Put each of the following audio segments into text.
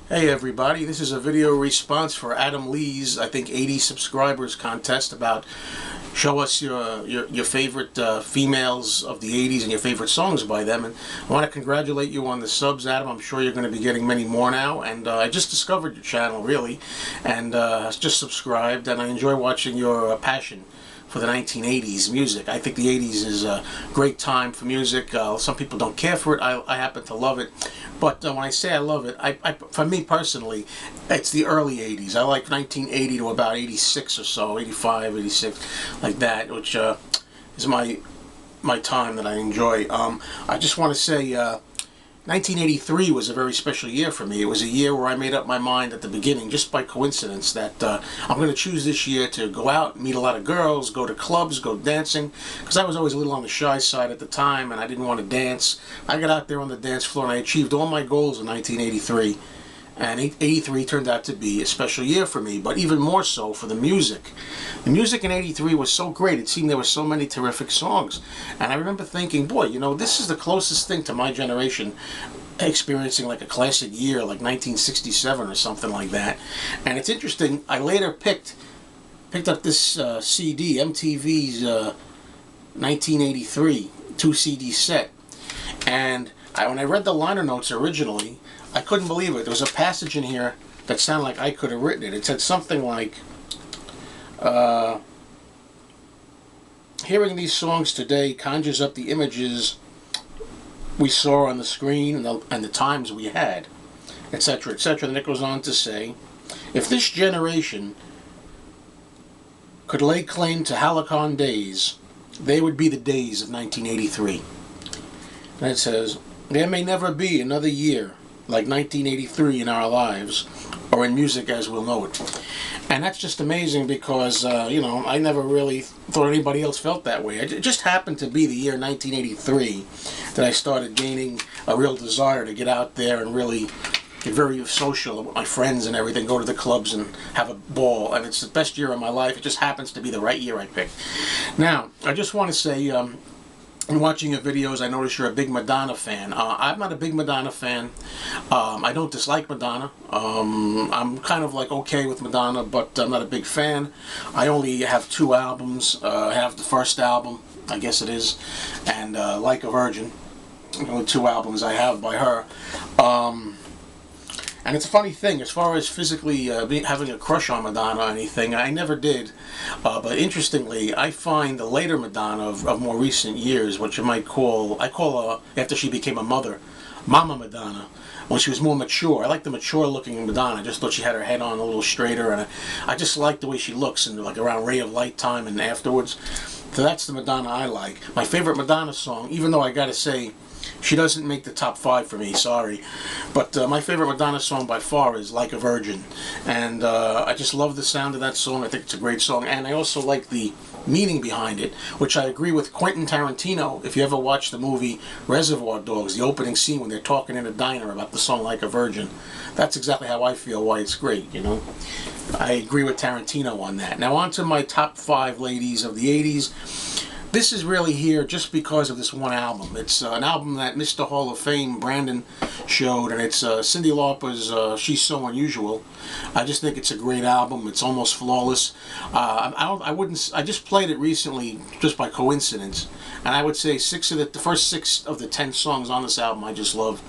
Hey everybody, this is a video response for Adam Lee's, I think, 80 subscribers contest about show us your favorite females of the 80s and your favorite songs by them. And I want to congratulate you on the subs, Adam. I'm sure you're going to be getting many more now. And I just discovered your channel, really, and just subscribed, and I enjoy watching your passion for the 1980s music. I think the 80s is a great time for music. Some people don't care for it. I happen to love it. But when I say I love it, for me personally, it's the early 80s. I like 1980 to about 86 or so, 85, 86, like that, which is my time that I enjoy. I just want to say 1983 was a very special year for me. It was a year where I made up my mind at the beginning, just by coincidence, that I'm going to choose this year to go out, meet a lot of girls, go to clubs, go dancing, because I was always a little on the shy side at the time, and I didn't want to dance. I got out there on the dance floor, and I achieved all my goals in 1983. And 83 turned out to be a special year for me, but even more so for the music. The music in 83 was so great. It seemed there were so many terrific songs. And I remember thinking, boy, you know, this is the closest thing to my generation experiencing like a classic year, like 1967 or something like that. And it's interesting, I later picked up this CD, MTV's 1983 2 CD set. And when I read the liner notes originally, I couldn't believe it. There was a passage in here that sounded like I could have written it. It said something like, hearing these songs today conjures up the images we saw on the screen and the times we had, etc., etc. Then it goes on to say, if this generation could lay claim to halcyon days, they would be the days of 1983. And it says, there may never be another year like 1983 in our lives, or in music as we'll know it. And that's just amazing because, you know, I never really thought anybody else felt that way. It just happened to be the year 1983 that I started gaining a real desire to get out there and really get very social with my friends and everything, go to the clubs and have a ball. And it's the best year of my life. It just happens to be the right year I picked. Now, I just want to say, in watching your videos, I notice you're a big Madonna fan. I'm not a big Madonna fan. I don't dislike Madonna. I'm kind of like okay with Madonna, but I'm not a big fan. I only have 2 albums. I have the first album, I guess it is, and Like a Virgin. The only 2 albums I have by her. And it's a funny thing, as far as physically having a crush on Madonna or anything, I never did. But interestingly, I find the later Madonna of more recent years, what you might call, I call her, after she became a mother, Mama Madonna, when she was more mature. I like the mature looking Madonna. I just thought she had her head on a little straighter, and I just like the way she looks, and like around Ray of Light time and afterwards. So that's the Madonna I like. My favorite Madonna song, even though I gotta say, she doesn't make the top 5 for me, sorry. But my favorite Madonna song by far is Like a Virgin. And I just love the sound of that song. I think it's a great song. And I also like the meaning behind it, which I agree with Quentin Tarantino. If you ever watch the movie Reservoir Dogs, the opening scene when they're talking in a diner about the song Like a Virgin, that's exactly how I feel why it's great, you know. I agree with Tarantino on that. Now on to my top 5 ladies of the 80s. This is really here just because of this one album. It's an album that Mr. Hall of Fame Brandon showed, and it's Cyndi Lauper's She's So Unusual. I just think it's a great album. It's almost flawless. I just played it recently just by coincidence, and I would say the first 6 of the 10 songs on this album I just love.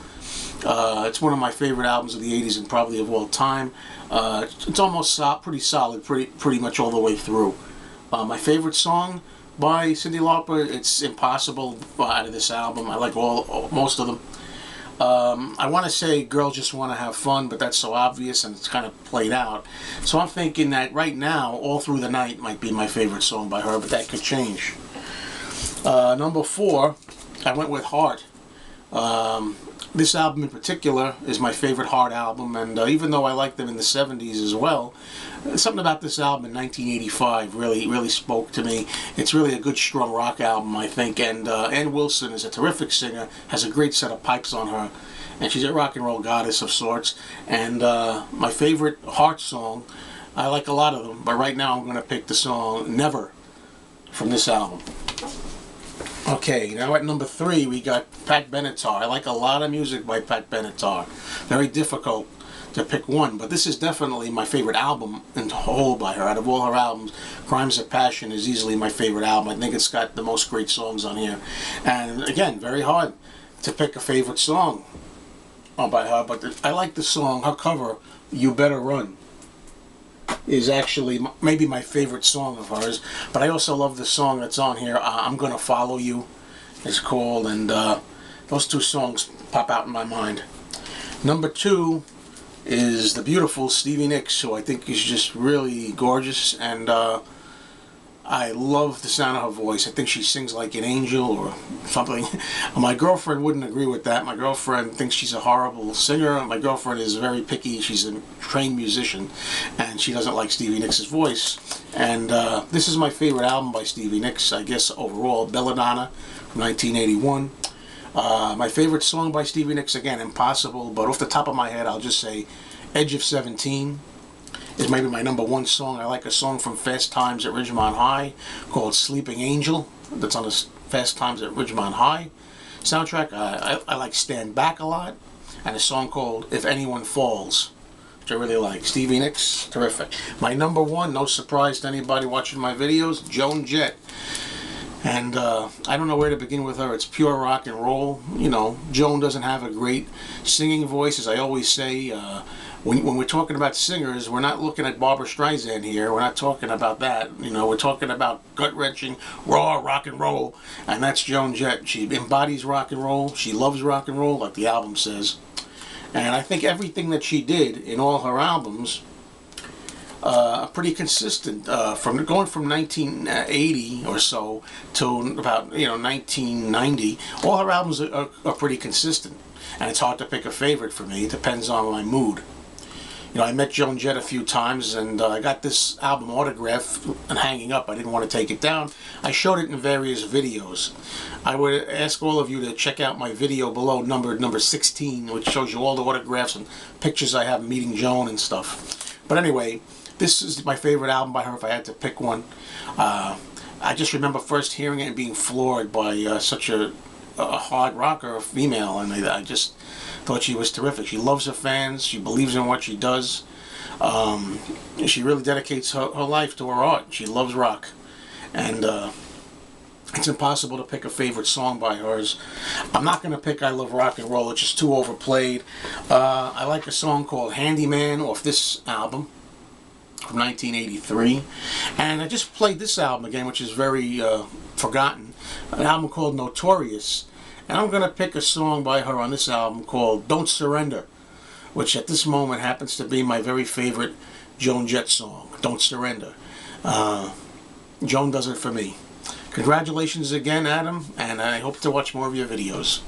It's one of my favorite albums of the 80s and probably of all time. It's almost pretty solid, pretty much all the way through. My favorite song by Cyndi Lauper, it's Impossible out of this album. I like most of them. I want to say Girls Just Want to Have Fun, but that's so obvious and it's kind of played out. So I'm thinking that right now, All Through the Night might be my favorite song by her, but that could change. Number 4, I went with Heart. This album in particular is my favorite Heart album, and even though I liked them in the 70s as well, something about this album in 1985 really spoke to me. It's really a good strong rock album, I think, and Ann Wilson is a terrific singer, has a great set of pipes on her, and she's a rock and roll goddess of sorts. And my favorite Heart song, I like a lot of them, but right now I'm going to pick the song Never from this album. Okay, now at number 3 we got Pat Benatar. I like a lot of music by Pat Benatar. Very difficult to pick one, but this is definitely my favorite album in whole by her. Out of all her albums, Crimes of Passion is easily my favorite album. I think it's got the most great songs on here. And again, very hard to pick a favorite song by her, but I like the song, her cover, You Better Run, is actually maybe my favorite song of hers. But I also love the song that's on here, I'm Gonna Follow You, it's called, and those two songs pop out in my mind. Number 2 is the beautiful Stevie Nicks, who I think is just really gorgeous, and I love the sound of her voice. I think she sings like an angel or something. My girlfriend wouldn't agree with that. My girlfriend thinks she's a horrible singer. My girlfriend is very picky. She's a trained musician, and she doesn't like Stevie Nicks' voice. And this is my favorite album by Stevie Nicks, I guess, overall, Belladonna from 1981. My favorite song by Stevie Nicks, again, Impossible, but off the top of my head, I'll just say Edge of 17 is maybe my number 1 song. I like a song from Fast Times at Ridgemont High called Sleeping Angel, that's on the Fast Times at Ridgemont High soundtrack. I like Stand Back a lot, and a song called If Anyone Falls, which I really like. Stevie Nicks, terrific. My number 1, no surprise to anybody watching my videos, Joan Jett. And I don't know where to begin with her. It's pure rock and roll. You know, Joan doesn't have a great singing voice, as I always say. When we're talking about singers, we're not looking at Barbra Streisand here. We're not talking about that. You know, we're talking about gut-wrenching, raw rock and roll, and that's Joan Jett. She embodies rock and roll. She loves rock and roll, like the album says. And I think everything that she did in all her albums pretty consistent, from going from 1980 or so to about 1990. All her albums are pretty consistent, and it's hard to pick a favorite for me. It depends on my mood. You know, I met Joan Jett a few times, and I got this album autographed and hanging up. I didn't want to take it down. I showed it in various videos. I would ask all of you to check out my video below, number 16, which shows you all the autographs and pictures I have meeting Joan and stuff. But anyway, this is my favorite album by her if I had to pick one. I just remember first hearing it and being floored by such a hard rocker female, and I just thought she was terrific. She loves her fans. She believes in what she does. She really dedicates her life to her art. She loves rock, and it's impossible to pick a favorite song by hers. I'm not going to pick I Love Rock and Roll. It's just too overplayed. I like a song called Handyman off this album from 1983, and I just played this album again, which is very forgotten, an album called Notorious, and I'm going to pick a song by her on this album called Don't Surrender, which at this moment happens to be my very favorite Joan Jett song, Don't Surrender. Joan does it for me. Congratulations again, Adam, and I hope to watch more of your videos.